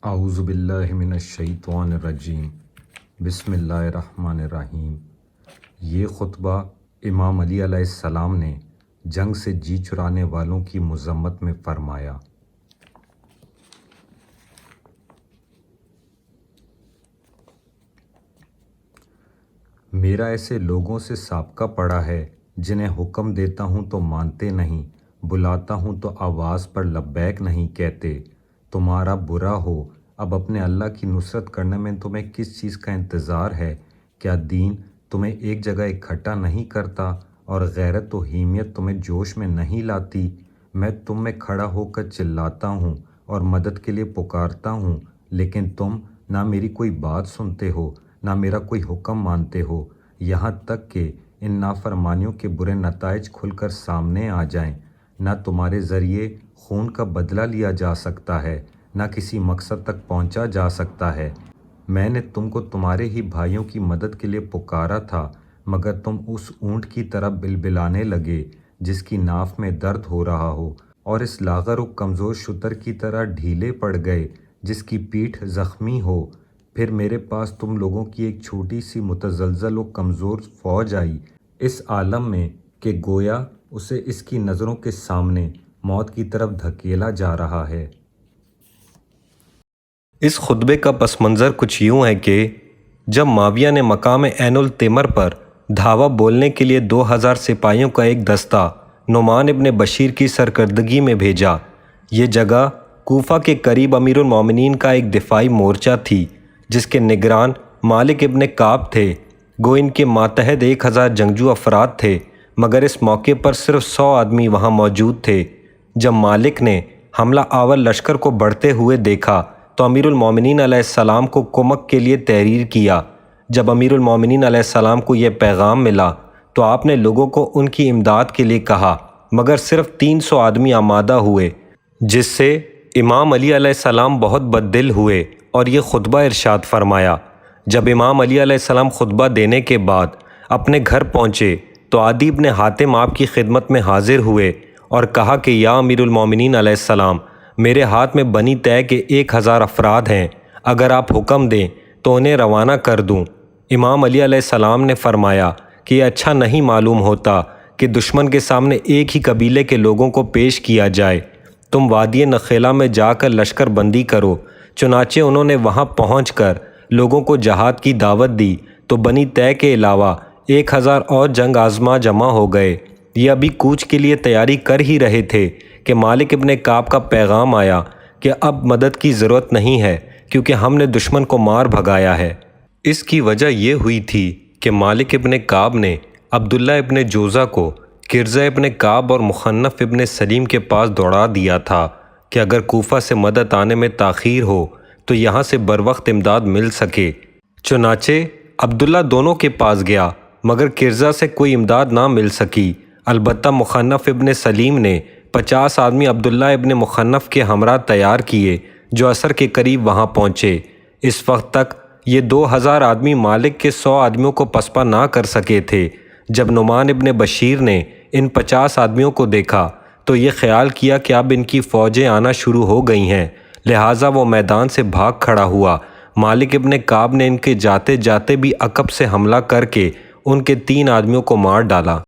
اعوذ باللہ من الشیطان الرجیم بسم اللہ الرحمن الرحیم۔ یہ خطبہ امام علی علیہ السلام نے جنگ سے جی چرانے والوں کی مذمت میں فرمایا۔ میرا ایسے لوگوں سے سابقہ پڑا ہے جنہیں حکم دیتا ہوں تو مانتے نہیں، بلاتا ہوں تو آواز پر لبیک نہیں کہتے۔ تمہارا برا ہو، اب اپنے اللہ کی نصرت کرنے میں تمہیں کس چیز کا انتظار ہے؟ کیا دین تمہیں ایک جگہ اکٹھا نہیں کرتا اور غیرت و حمیت تمہیں جوش میں نہیں لاتی؟ میں تم میں کھڑا ہو کر چلاتا ہوں اور مدد کے لیے پکارتا ہوں، لیکن تم نہ میری کوئی بات سنتے ہو نہ میرا کوئی حکم مانتے ہو، یہاں تک کہ ان نافرمانیوں کے برے نتائج کھل کر سامنے آ جائیں۔ نہ تمہارے ذریعے خون کا بدلہ لیا جا سکتا ہے، نہ کسی مقصد تک پہنچا جا سکتا ہے۔ میں نے تم کو تمہارے ہی بھائیوں کی مدد کے لیے پکارا تھا، مگر تم اس اونٹ کی طرح بلبلانے لگے جس کی ناف میں درد ہو رہا ہو، اور اس لاغر و کمزور شتر کی طرح ڈھیلے پڑ گئے جس کی پیٹھ زخمی ہو۔ پھر میرے پاس تم لوگوں کی ایک چھوٹی سی متزلزل و کمزور فوج آئی، اس عالم میں کہ گویا اسے اس کی نظروں کے سامنے موت کی طرف دھکیلا جا رہا ہے۔ اس خطبے کا پس منظر کچھ یوں ہے کہ جب معاویہ نے مقام عین التمر پر دھاوا بولنے کے لیے 2000 سپاہیوں کا ایک دستہ نعمان ابن بشیر کی سرکردگی میں بھیجا، یہ جگہ کوفہ کے قریب امیر المومنین کا ایک دفاعی مورچہ تھی جس کے نگران مالک ابن کعب تھے۔ گو ان کے ماتحت 1000 جنگجو افراد تھے، مگر اس موقع پر صرف 100 آدمی وہاں موجود تھے۔ جب مالک نے حملہ آور لشکر کو بڑھتے ہوئے دیکھا تو امیر المومنین علیہ السلام کو کمک کے لیے تحریر کیا۔ جب امیر المومنین علیہ السلام کو یہ پیغام ملا تو آپ نے لوگوں کو ان کی امداد کے لیے کہا، مگر صرف 300 آدمی آمادہ ہوئے، جس سے امام علی علیہ السلام بہت بددل ہوئے اور یہ خطبہ ارشاد فرمایا۔ جب امام علی علیہ السلام خطبہ دینے کے بعد اپنے گھر پہنچے تو عدی ابن حاتم آپ کی خدمت میں حاضر ہوئے اور کہا کہ یا امیر المومنین علیہ السلام، میرے ہاتھ میں بنی طے کے 1000 افراد ہیں، اگر آپ حکم دیں تو انہیں روانہ کر دوں۔ امام علی علیہ السلام نے فرمایا کہ یہ اچھا نہیں معلوم ہوتا کہ دشمن کے سامنے ایک ہی قبیلے کے لوگوں کو پیش کیا جائے، تم وادی نخیلا میں جا کر لشکر بندی کرو۔ چنانچہ انہوں نے وہاں پہنچ کر لوگوں کو جہاد کی دعوت دی تو بنی طے کے علاوہ 1000 اور جنگ آزما جمع ہو گئے۔ یہ ابھی کوچ کے لیے تیاری کر ہی رہے تھے کہ مالک ابن کعب کا پیغام آیا کہ اب مدد کی ضرورت نہیں ہے کیونکہ ہم نے دشمن کو مار بھگایا ہے۔ اس کی وجہ یہ ہوئی تھی کہ مالک ابن کعب نے عبداللہ ابن جوزہ کو کرزہ ابن کعب اور مخنف ابن سلیم کے پاس دوڑا دیا تھا کہ اگر کوفہ سے مدد آنے میں تاخیر ہو تو یہاں سے بروقت امداد مل سکے۔ چنانچہ عبداللہ دونوں کے پاس گیا، مگر کرزہ سے کوئی امداد نہ مل سکی۔ البتہ مخنف ابن سلیم نے 50 آدمی عبداللہ ابن مخنف کے ہمراہ تیار کیے جو عصر کے قریب وہاں پہنچے۔ اس وقت تک یہ 2000 آدمی مالک کے 100 آدمیوں کو پسپا نہ کر سکے تھے۔ جب نعمان ابن بشیر نے ان 50 آدمیوں کو دیکھا تو یہ خیال کیا کہ اب ان کی فوجیں آنا شروع ہو گئی ہیں، لہٰذا وہ میدان سے بھاگ کھڑا ہوا۔ مالک ابن کعب نے ان کے جاتے جاتے بھی عقب سے حملہ کر کے ان کے 3 آدمیوں کو مار ڈالا۔